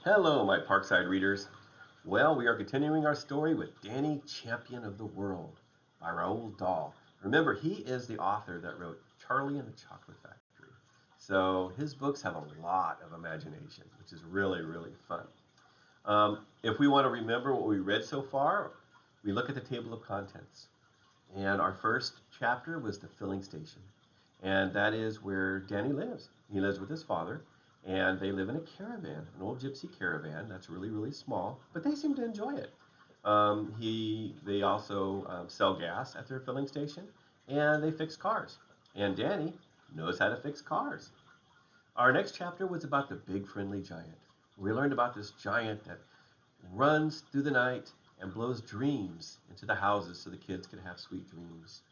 Hello, my Parkside readers. Well, we are continuing our story with Danny, Champion of the World by Roald Dahl. Remember, he is the author that wrote Charlie and the Chocolate Factory. So his books have a lot of imagination, which is really, really fun. If we want to remember what we read so far, we look at the table of contents. And our first chapter was the filling station. And that is where Danny lives. He lives with his father, and they live in a caravan, an old gypsy caravan that's really, really small, but they seem to enjoy it. They also sell gas at their filling station, and they fix cars. And Danny knows how to fix cars. Our next chapter was about the big friendly giant. We learned about this giant that runs through the night and blows dreams into the houses so the kids could have sweet dreams.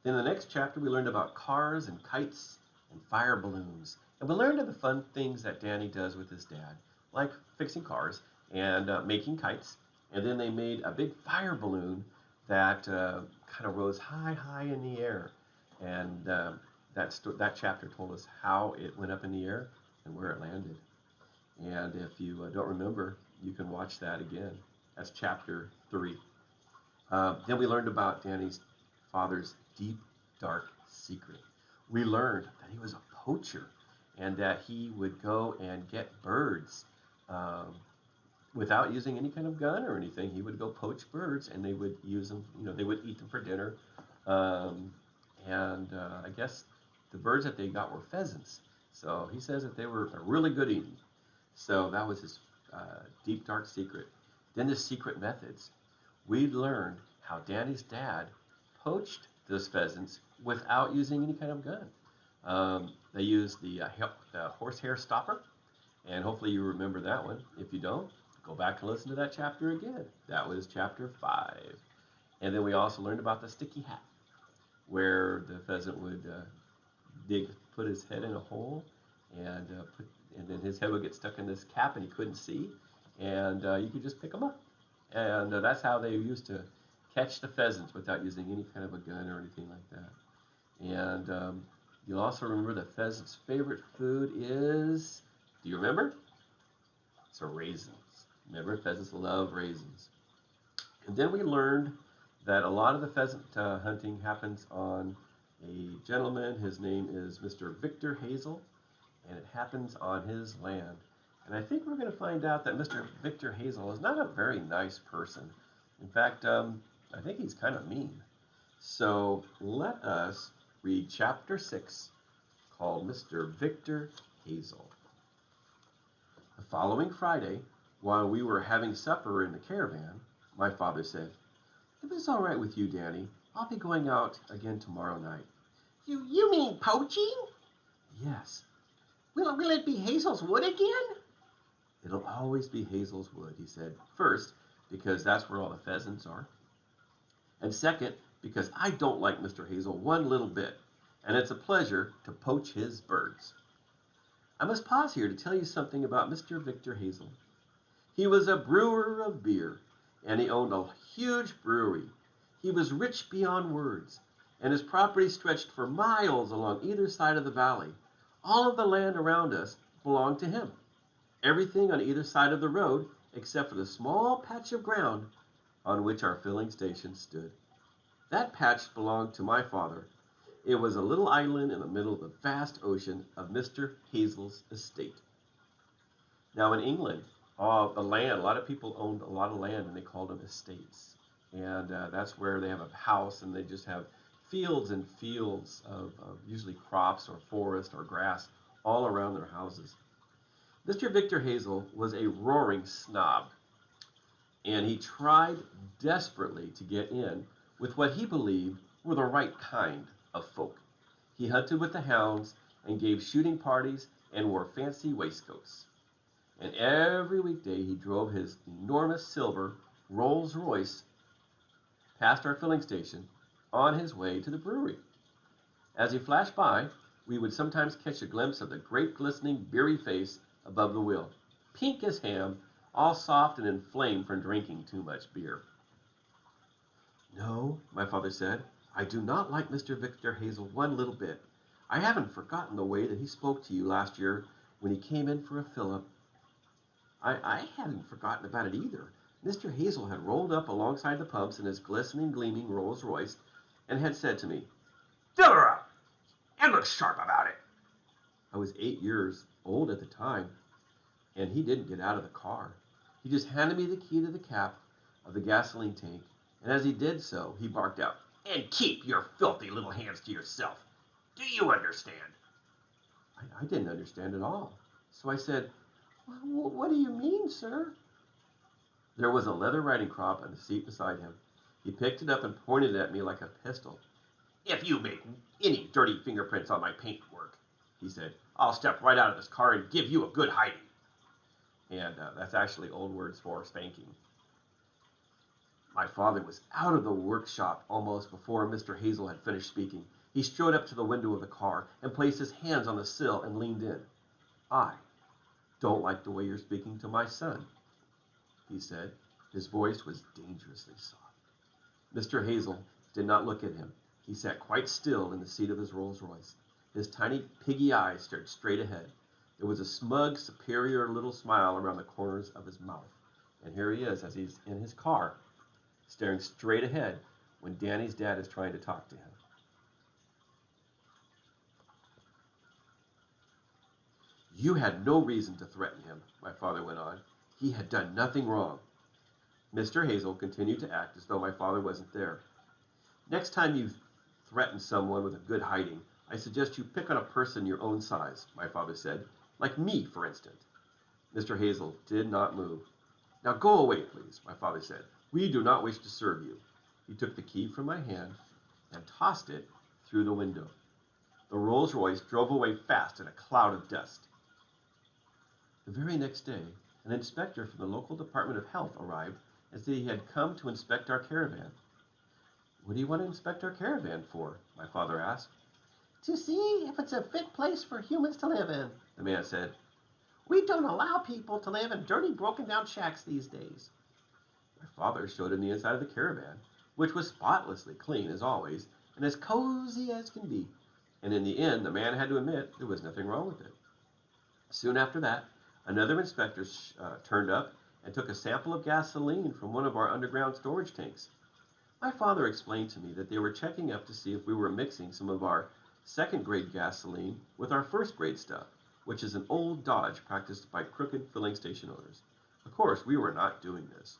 Then in the next chapter, we learned about cars and kites and fire balloons. And we learned of the fun things that Danny does with his dad, like fixing cars and making kites. And then they made a big fire balloon that kind of rose high, high in the air. And that chapter told us how it went up in the air and where it landed. And if you don't remember, you can watch that again. That's chapter 3. Then we learned about Danny's father's deep, dark secret. We learned that he was a poacher and that he would go and get birds without using any kind of gun or anything. He would go poach birds and they would use them, they would eat them for dinner. I guess the birds that they got were pheasants. So he says that they were really good eating. So that was his deep, dark secret. Then the secret methods. We learned how Danny's dad poached those pheasants without using any kind of gun. They used the horsehair stopper, and hopefully you remember that one. If you don't, go back and listen to that chapter again. That was chapter 5. And then we also learned about the sticky hat, where the pheasant would put his head in a hole, and then his head would get stuck in this cap, and he couldn't see, and you could just pick him up. And that's how they used to catch the pheasants without using any kind of a gun or anything like that. And you'll also remember the pheasant's favorite food is, do you remember? It's raisins. Remember, pheasants love raisins. And then we learned that a lot of the pheasant hunting happens on a gentleman. His name is Mr. Victor Hazel, and it happens on his land. And I think we're going to find out that Mr. Victor Hazel is not a very nice person. In fact, I think he's kind of mean. So let us read chapter 6, called Mr. Victor Hazel. The following Friday, while we were having supper in the caravan, my father said, "If it's all right with you, Danny, I'll be going out again tomorrow night." You mean poaching? "Yes." Will it be Hazel's Wood again? "It'll always be Hazel's Wood," he said. "First, because that's where all the pheasants are. And second, because I don't like Mr. Hazel one little bit, and it's a pleasure to poach his birds. I must pause here to tell you something about Mr. Victor Hazel. He was a brewer of beer, and he owned a huge brewery. He was rich beyond words, and his property stretched for miles along either side of the valley. All of the land around us belonged to him. Everything on either side of the road, except for the small patch of ground on which our filling station stood. That patch belonged to my father. It was a little island in the middle of the vast ocean of Mr. Hazel's estate." Now in England, the land, a lot of people owned a lot of land and they called them estates. And that's where they have a house and they just have fields and fields of usually crops or forest or grass all around their houses. Mr. Victor Hazel was a roaring snob, and he tried desperately to get in with what he believed were the right kind of folk. He hunted with the hounds and gave shooting parties and wore fancy waistcoats. And every weekday he drove his enormous silver Rolls Royce past our filling station on his way to the brewery. As he flashed by, we would sometimes catch a glimpse of the great glistening beery face above the wheel, pink as ham, all soft and inflamed from drinking too much beer. "No," my father said, "I do not like Mr. Victor Hazel one little bit. I haven't forgotten the way that he spoke to you last year when he came in for a fill-up." I hadn't forgotten about it either. Mr. Hazel had rolled up alongside the pumps in his glistening, gleaming Rolls Royce and had said to me, "Fill her up and look sharp about it." I was 8 years old at the time, and he didn't get out of the car. He just handed me the key to the cap of the gasoline tank, and as he did so, he barked out, "And keep your filthy little hands to yourself. Do you understand?" I didn't understand at all. So I said, "What do you mean, sir?" There was a leather riding crop on the seat beside him. He picked it up and pointed it at me like a pistol. "If you make any dirty fingerprints on my paintwork," he said, "I'll step right out of this car and give you a good hiding." And that's actually old words for spanking. My father was out of the workshop almost before Mr. Hazel had finished speaking. He strode up to the window of the car and placed his hands on the sill and leaned in. "I don't like the way you're speaking to my son," he said. His voice was dangerously soft. Mr. Hazel did not look at him. He sat quite still in the seat of his Rolls Royce. His tiny piggy eyes stared straight ahead. There was a smug, superior little smile around the corners of his mouth. And here he is as he's in his car, staring straight ahead when Danny's dad is trying to talk to him. "You had no reason to threaten him," my father went on. "He had done nothing wrong." Mr. Hazel continued to act as though my father wasn't there. "Next time you threaten someone with a good hiding, I suggest you pick on a person your own size," my father said. "Like me, for instance." Mr. Hazel did not move. "Now go away, please," my father said. "We do not wish to serve you." He took the key from my hand and tossed it through the window. The Rolls Royce drove away fast in a cloud of dust. The very next day, an inspector from the local Department of Health arrived as he had come to inspect our caravan. "What do you want to inspect our caravan for?" my father asked. To see if it's a fit place for humans to live in," the man said. "We don't allow people to live in dirty, broken-down shacks these days." My father showed him the inside of the caravan, which was spotlessly clean as always, and as cozy as can be. And in the end, the man had to admit there was nothing wrong with it. Soon after that, another inspector turned up and took a sample of gasoline from one of our underground storage tanks. My father explained to me that they were checking up to see if we were mixing some of our second-grade gasoline with our first-grade stuff, which is an old dodge practiced by crooked filling station owners. Of course, we were not doing this.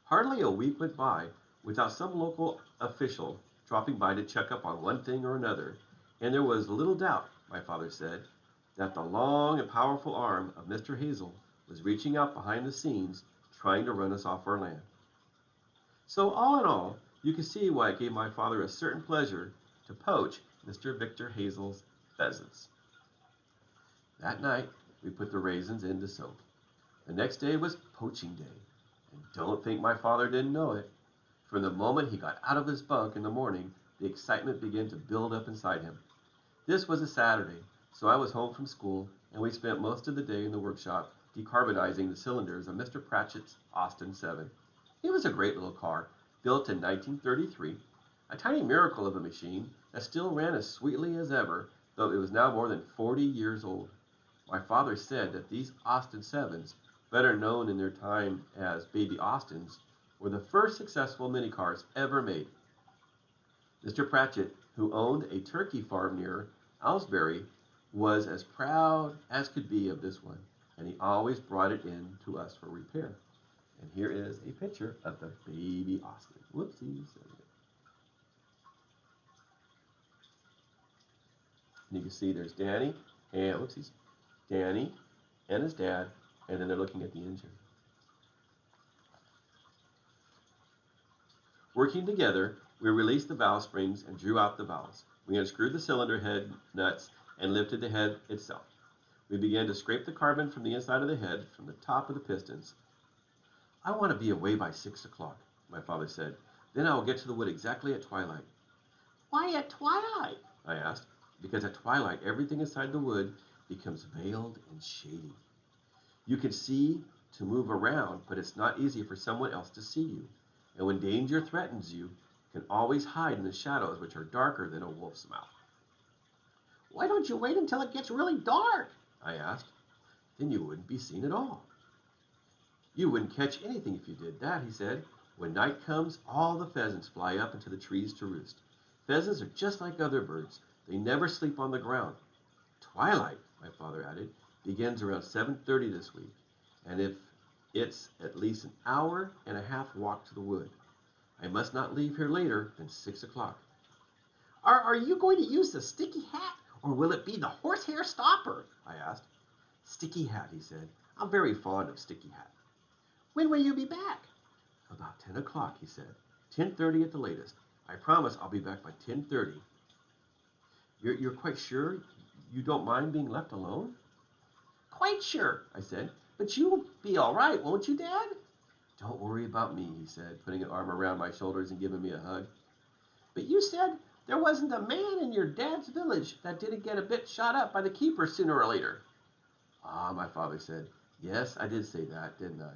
Hardly a week went by without some local official dropping by to check up on one thing or another, and there was little doubt, my father said, that the long and powerful arm of Mr. Hazel was reaching out behind the scenes, trying to run us off our land. So all in all, you can see why it gave my father a certain pleasure to poach Mr. Victor Hazel's pheasants. That night, we put the raisins into soak. The next day was poaching day, and don't think my father didn't know it. From the moment he got out of his bunk in the morning, the excitement began to build up inside him. This was a Saturday, so I was home from school, and we spent most of the day in the workshop decarbonizing the cylinders of Mr. Pratchett's Austin 7. It was a great little car, built in 1933, a tiny miracle of a machine that still ran as sweetly as ever, though it was now more than 40 years old. My father said that these Austin 7s, better known in their time as Baby Austins, were the first successful minicars ever made. Mr. Pratchett, who owned a turkey farm near Aylesbury, was as proud as could be of this one, and he always brought it in to us for repair. And here is a picture of the Baby Austin. Whoopsies. And you can see there's Danny and whoopsies, Danny and his dad, and then they're looking at the engine. Working together, we released the valve springs and drew out the valves. We unscrewed the cylinder head nuts and lifted the head itself. We began to scrape the carbon from the inside of the head from the top of the pistons. "I want to be away by 6 o'clock, my father said. "Then I will get to the wood exactly at twilight." "Why at twilight?" I asked. "Because at twilight, everything inside the wood becomes veiled and shady. You can see to move around, but it's not easy for someone else to see you. And when danger threatens you, can always hide in the shadows which are darker than a wolf's mouth." "Why don't you wait until it gets really dark?" I asked. "Then you wouldn't be seen at all." You wouldn't catch anything if you did that, he said. When night comes, all the pheasants fly up into the trees to roost. Pheasants are just like other birds. They never sleep on the ground. Twilight, my father added, begins around 7:30 this week, and if it's at least an hour and a half walk to the wood. I must not leave here later than 6 o'clock. Are you going to use the sticky hat, or will it be the horsehair stopper? I asked. Sticky hat, he said. I'm very fond of sticky hat. When will you be back? About 10 o'clock, he said. 10:30 at the latest. I promise I'll be back by 10:30. You're quite sure you don't mind being left alone? Quite sure, I said. But you'll be all right, won't you, Dad? Don't worry about me, he said, putting an arm around my shoulders and giving me a hug. But you said there wasn't a man in your dad's village that didn't get a bit shot up by the keepers sooner or later. Ah, my father said. Yes, I did say that, didn't I?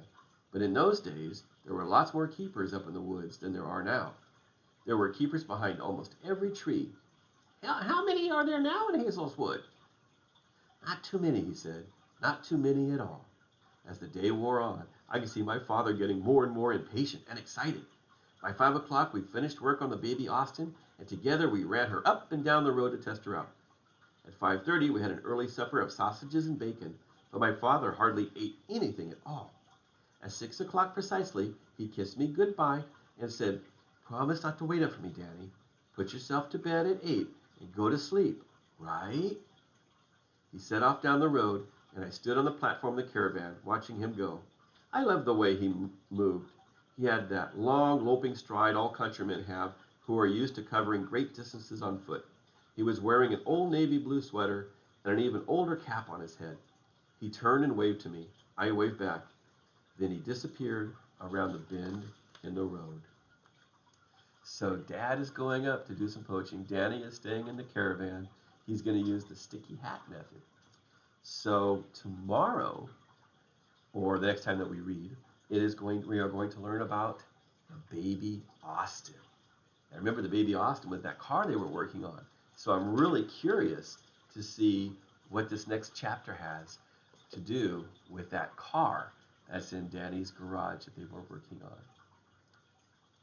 But in those days, there were lots more keepers up in the woods than there are now. There were keepers behind almost every tree. How many are there now in Hazel's Wood? Not too many, he said. Not too many at all. As the day wore on, I could see my father getting more and more impatient and excited. By 5 o'clock, we finished work on the baby Austin, and together we ran her up and down the road to test her out. At 5:30, we had an early supper of sausages and bacon, but my father hardly ate anything at all. At 6 o'clock precisely, he kissed me goodbye and said, "Promise not to wait up for me, Danny. Put yourself to bed at 8 and go to sleep, right?" He set off down the road, and I stood on the platform of the caravan, watching him go. I loved the way he moved. He had that long, loping stride all countrymen have who are used to covering great distances on foot. He was wearing an old navy blue sweater and an even older cap on his head. He turned and waved to me. I waved back. Then he disappeared around the bend in the road. So Dad is going up to do some poaching. Danny is staying in the caravan. He's going to use the sticky hat method. So tomorrow, or the next time that we read, we are going to learn about the baby Austin. And remember, the baby Austin was that car they were working on. So I'm really curious to see what this next chapter has to do with that car that's in Danny's garage that they were working on.